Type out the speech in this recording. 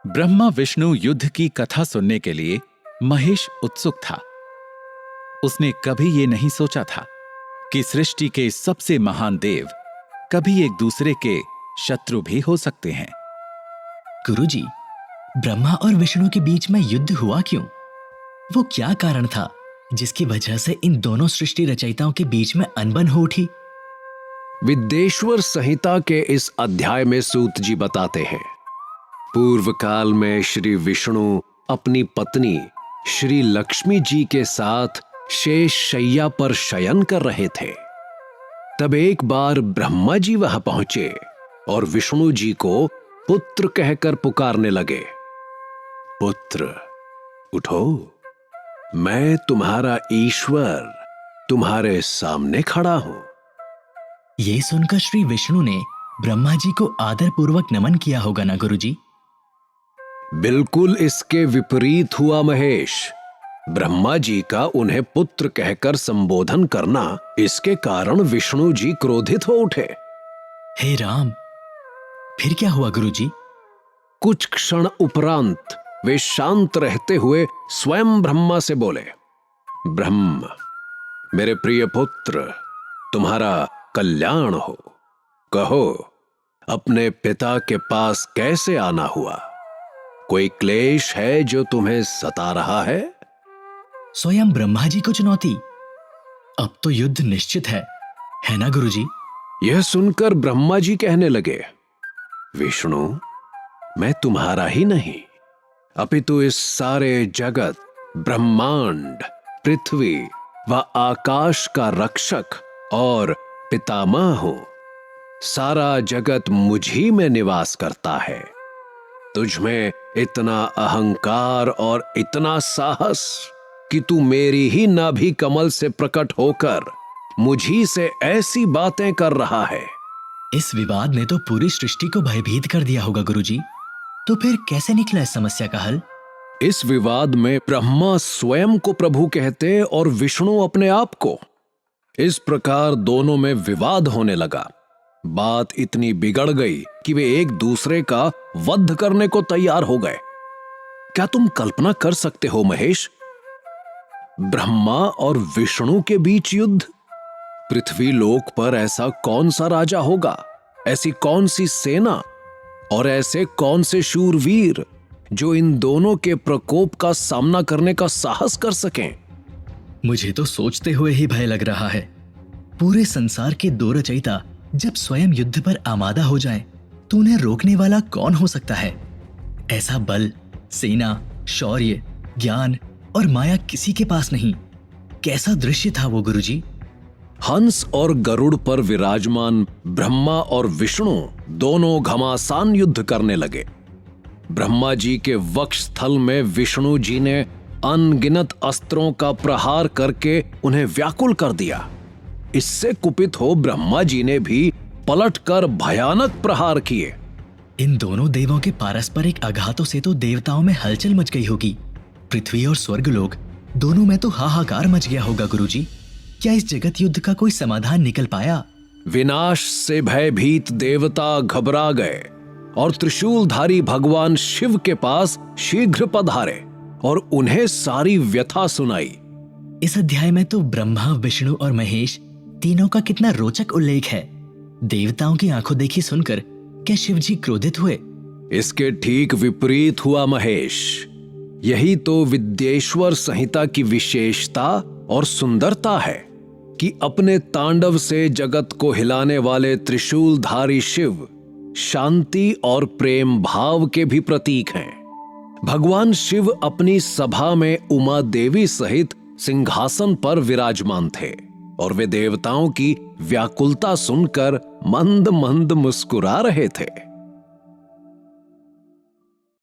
ब्रह्मा विष्णु युद्ध की कथा सुनने के लिए महेश उत्सुक था। उसने कभी ये नहीं सोचा था कि सृष्टि के सबसे महान देव कभी एक दूसरे के शत्रु भी हो सकते हैं। गुरुजी, ब्रह्मा और विष्णु के बीच में युद्ध हुआ क्यों? वो क्या कारण था जिसकी वजह से इन दोनों सृष्टि रचयिताओं के बीच में अनबन हो उठी? विद्येश्वर संहिता के इस अध्याय में सूत जी बताते हैं, पूर्व काल में श्री विष्णु अपनी पत्नी श्री लक्ष्मी जी के साथ शेष शैया पर शयन कर रहे थे। तब एक बार ब्रह्मा जी वहां पहुंचे और विष्णु जी को पुत्र कहकर पुकारने लगे। पुत्र उठो, मैं तुम्हारा ईश्वर तुम्हारे सामने खड़ा हूं। ये सुनकर श्री विष्णु ने ब्रह्मा जी को आदरपूर्वक नमन किया होगा ना गुरुजी? बिल्कुल इसके विपरीत हुआ महेश। ब्रह्मा जी का उन्हें पुत्र कहकर संबोधन करना, इसके कारण विष्णु जी क्रोधित हो उठे। हे राम, फिर क्या हुआ गुरुजी? कुछ क्षण उपरांत वे शांत रहते हुए स्वयं ब्रह्मा से बोले, ब्रह्म, मेरे प्रिय पुत्र, तुम्हारा कल्याण हो। कहो, अपने पिता के पास कैसे आना हुआ? कोई क्लेश है जो तुम्हें सता रहा है? स्वयं ब्रह्मा जी को चुनौती। अब तो युद्ध निश्चित है ना गुरुजी? यह सुनकर ब्रह्मा जी कहने लगे, विष्णु, मैं तुम्हारा ही नहीं अपितु इस सारे जगत, ब्रह्मांड, पृथ्वी व आकाश का रक्षक और पितामह हूं। सारा जगत मुझ ही में निवास करता है। तुझ में इतना अहंकार और इतना साहस कि तू मेरी ही नाभि कमल से प्रकट होकर मुझी से ऐसी बातें कर रहा है। इस विवाद ने तो पूरी सृष्टि को भयभीत कर दिया होगा गुरुजी। तो फिर कैसे निकला इस समस्या का हल? इस विवाद में ब्रह्मा स्वयं को प्रभु कहते और विष्णु अपने आप को। इस प्रकार दोनों में विवाद होने लगा। बात इतनी बिगड़ गई कि वे एक दूसरे का वध करने को तैयार हो गए। क्या तुम कल्पना कर सकते हो महेश, ब्रह्मा और विष्णु के बीच युद्ध? पृथ्वी लोक पर ऐसा कौन सा राजा होगा, ऐसी कौन सी सेना और ऐसे कौन से शूरवीर जो इन दोनों के प्रकोप का सामना करने का साहस कर सकें? मुझे तो सोचते हुए ही भय लग रहा है। पूरे संसार के दो रचयिता जब स्वयं युद्ध पर आमादा हो जाएं, तो उन्हें रोकने वाला कौन हो सकता है? ऐसा बल, सेना, शौर्य, ज्ञान और माया किसी के पास नहीं। कैसा दृश्य था वो गुरुजी? हंस और गरुड़ पर विराजमान ब्रह्मा और विष्णु दोनों घमासान युद्ध करने लगे। ब्रह्मा जी के वक्ष स्थल में विष्णु जी ने अनगिनत अस्त्रों का प्रहार करके उन्हें व्याकुल कर दिया। इससे कुपित हो ब्रह्मा जी ने भी पलटकर भयानक प्रहार किए। इन दोनों देवों के पारस्परिक आघातों से तो देवताओं में हलचल मच गई होगी। पृथ्वी और स्वर्गलोक दोनों में तो हाहाकार मच गया होगा गुरुजी। क्या इस जगत युद्ध का कोई समाधान निकल पाया? विनाश से भयभीत देवता घबरा गए और त्रिशूलधारी भगवान शिव के पास शीघ्र पधारे और उन्हें सारी व्यथा सुनाई। इस अध्याय में तो ब्रह्मा, विष्णु और महेश तीनों का कितना रोचक उल्लेख है। देवताओं की आंखों देखी सुनकर क्या शिव जी क्रोधित हुए? इसके ठीक विपरीत हुआ महेश। यही तो विद्येश्वर संहिता की विशेषता और सुंदरता है कि अपने तांडव से जगत को हिलाने वाले त्रिशूलधारी शिव शांति और प्रेम भाव के भी प्रतीक हैं। भगवान शिव अपनी सभा में उमा देवी सहित सिंहासन पर विराजमान थे और वे देवताओं की व्याकुलता सुनकर मंद मंद मुस्कुरा रहे थे।